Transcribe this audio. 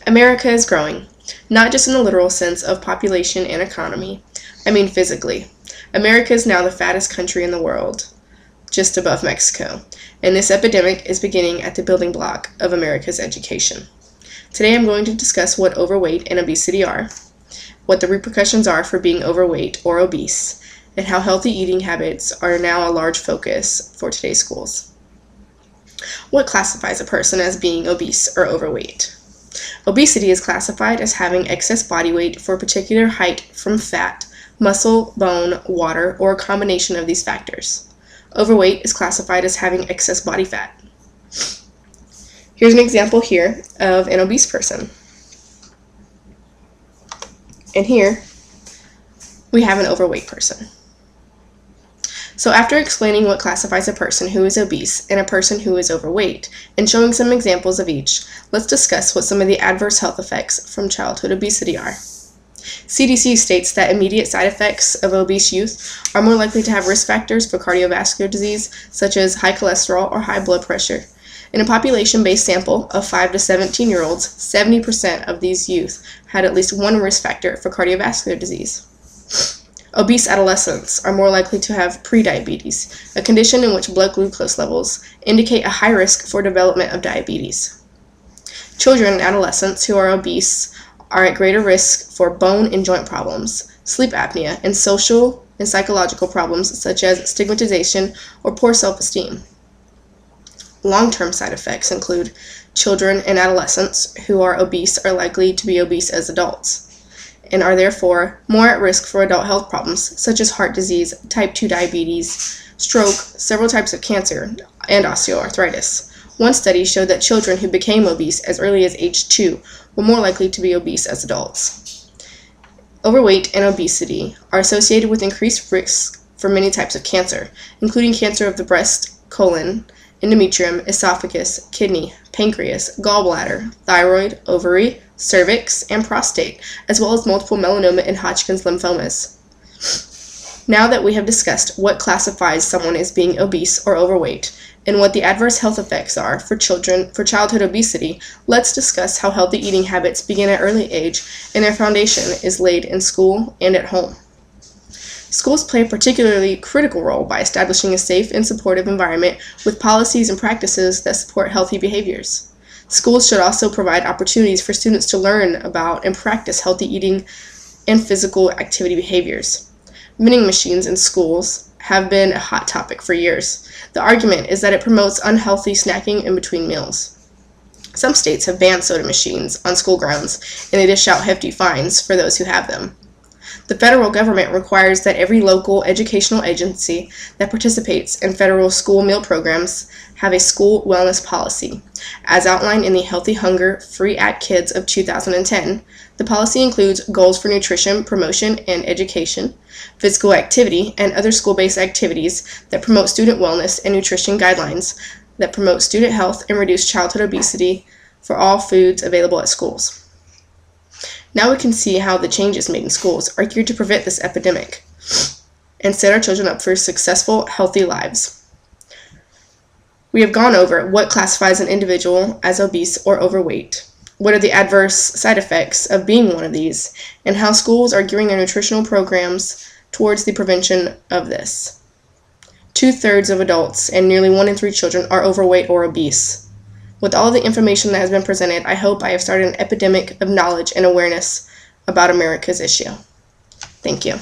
America is growing, not just in the literal sense of population and economy. I mean physically. America is now the fattest country in the world, just above Mexico, and this epidemic is beginning at the building block of America's education. Today I'm going to discuss what overweight and obesity are, what the repercussions are for being overweight or obese, and how healthy eating habits are now a large focus for today's schools. What classifies a person as being obese or overweight? Obesity is classified as having excess body weight for a particular height from fat, muscle, bone, water, or a combination of these factors. Overweight is classified as having excess body fat. Here's an example here of an obese person. And here we have an overweight person. So after explaining what classifies a person who is obese and a person who is overweight, and showing some examples of each, let's discuss what some of the adverse health effects from childhood obesity are. CDC states that immediate side effects of obese youth are more likely to have risk factors for cardiovascular disease, such as high cholesterol or high blood pressure. In a population-based sample of 5 to 17-year-olds, 70% of these youth had at least one risk factor for cardiovascular disease. Obese adolescents are more likely to have prediabetes, a condition in which blood glucose levels indicate a high risk for development of diabetes. Children and adolescents who are obese are at greater risk for bone and joint problems, sleep apnea, and social and psychological problems such as stigmatization or poor self-esteem. Long-term side effects include children and adolescents who are obese are likely to be obese as adults, and are therefore more at risk for adult health problems such as heart disease, type 2 diabetes, stroke, several types of cancer, and osteoarthritis. One study showed that children who became obese as early as age 2 were more likely to be obese as adults. Overweight and obesity are associated with increased risks for many types of cancer, including cancer of the breast, colon, endometrium, esophagus, kidney, pancreas, gallbladder, thyroid, ovary, cervix, and prostate, as well as multiple melanoma and Hodgkin's lymphomas. Now that we have discussed what classifies someone as being obese or overweight, and what the adverse health effects are for childhood obesity, let's discuss how healthy eating habits begin at early age and their foundation is laid in school and at home. Schools play a particularly critical role by establishing a safe and supportive environment with policies and practices that support healthy behaviors. Schools should also provide opportunities for students to learn about and practice healthy eating and physical activity behaviors. Vending machines in schools have been a hot topic for years. The argument is that it promotes unhealthy snacking in between meals. Some states have banned soda machines on school grounds, and they dish out hefty fines for those who have them. The federal government requires that every local educational agency that participates in federal school meal programs have a school wellness policy. As outlined in the Healthy Hunger Free Act Kids of 2010, the policy includes goals for nutrition, promotion, and education, physical activity, and other school-based activities that promote student wellness and nutrition guidelines that promote student health and reduce childhood obesity for all foods available at schools. Now we can see how the changes made in schools are geared to prevent this epidemic and set our children up for successful, healthy lives. We have gone over what classifies an individual as obese or overweight, what are the adverse side effects of being one of these, and how schools are gearing their nutritional programs towards the prevention of this. 2/3 of adults and nearly 1 in 3 children are overweight or obese. With all the information that has been presented, I hope I have started an epidemic of knowledge and awareness about America's issue. Thank you.